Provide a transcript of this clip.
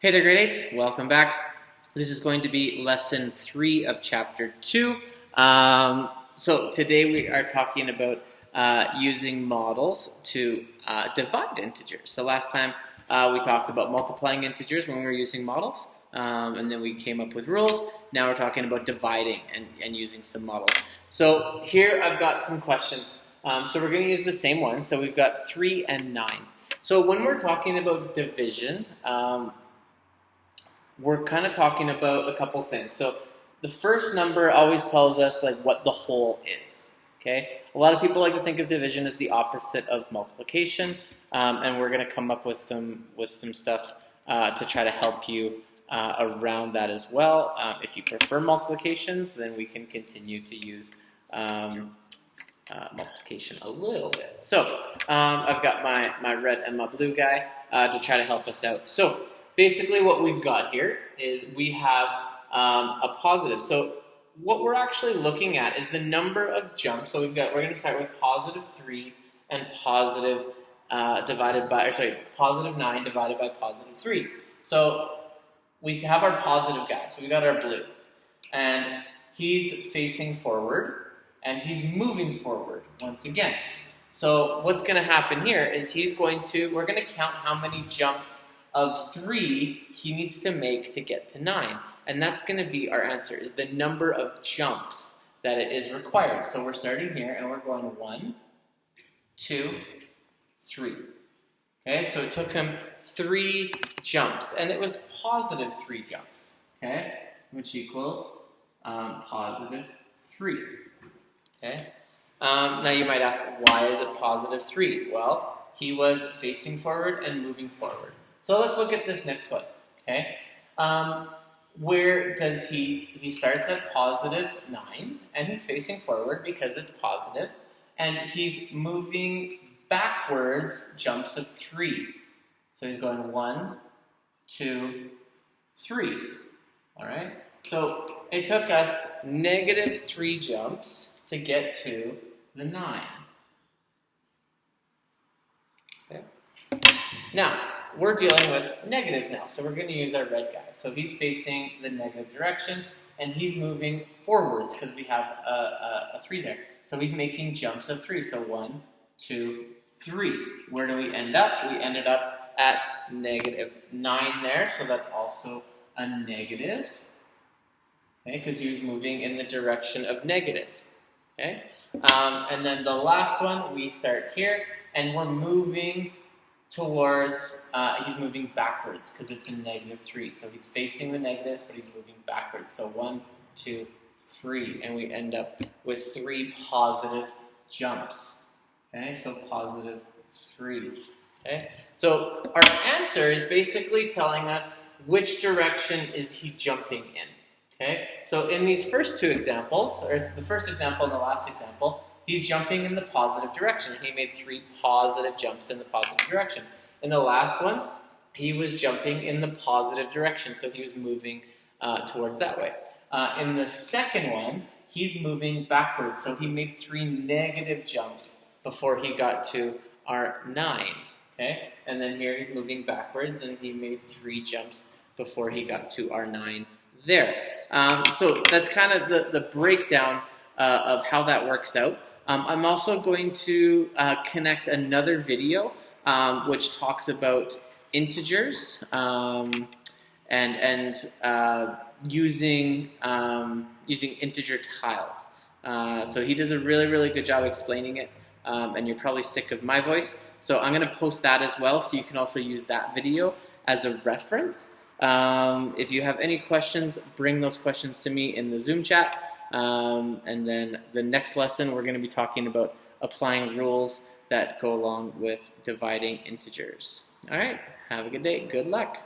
Hey there, grade 8s. Welcome back. This is going to be lesson 3 of chapter 2. So today we are talking about using models to divide integers. So last time we talked about multiplying integers when we were using models, and then we came up with rules. Now we're talking about dividing and using some models. So here I've got some questions. So we're going to use the same one. So we've got 3 and 9. So when we're talking about division, we're kind of talking about a couple things. So the first number always tells us like what the whole is. Okay, a lot of people like to think of division as the opposite of multiplication, and we're going to come up with some stuff to try to help you around that as well. If you prefer multiplications, then we can continue to use multiplication a little bit. So I've got my red and my blue guy to try to help us out. So basically what we've got here is we have a positive. So what we're actually looking at is the number of jumps. So we're going to start with positive 3 and positive 9 divided by positive 3. So we have our positive guy. So we got our blue. And he's facing forward and he's moving forward once again. So what's going to happen here is we're going to count how many jumps of 3 he needs to make to get to 9. And that's going to be our answer, is the number of jumps that it is required. So we're starting here and we're going 1, 2, 3. Okay, so it took him 3 jumps, and it was positive 3 jumps, okay, which equals positive 3. Okay. Now you might ask, why is it positive 3? Well, he was facing forward and moving forward. So let's look at this next one, okay? Where does he starts at positive 9, and he's facing forward because it's positive, and he's moving backwards jumps of 3. So he's going 1, 2, 3, all right? So it took us negative 3 jumps to get to the 9. Okay. Now, we're dealing with negatives now, so we're going to use our red guy. So he's facing the negative direction, and he's moving forwards because we have a 3 there. So he's making jumps of 3. So 1, 2, 3. Where do we end up? We ended up at negative 9 there, so that's also a negative. Okay, because he was moving in the direction of negative. Okay, and then the last one, we start here, and we're moving towards, he's moving backwards because it's a negative 3. So he's facing the negatives, but he's moving backwards. So 1, 2, 3, and we end up with 3 positive jumps. Okay, so positive 3. Okay, so our answer is basically telling us which direction is he jumping in. Okay, so in these first 2 examples, or the first example and the last example, he's jumping in the positive direction. He made 3 positive jumps in the positive direction. In the last one, he was jumping in the positive direction, so he was moving towards that way. In the second one, he's moving backwards, so he made 3 negative jumps before he got to our 9. Okay, and then here he's moving backwards, and he made 3 jumps before he got to our 9 there. So that's kind of the breakdown of how that works out. I'm also going to connect another video which talks about integers and using integer tiles. So he does a really good job explaining it, and you're probably sick of my voice. So I'm going to post that as well, so you can also use that video as a reference. If you have any questions, bring those questions to me in the Zoom chat. And then the next lesson, we're going to be talking about applying rules that go along with dividing integers. All right, have a good day. Good luck.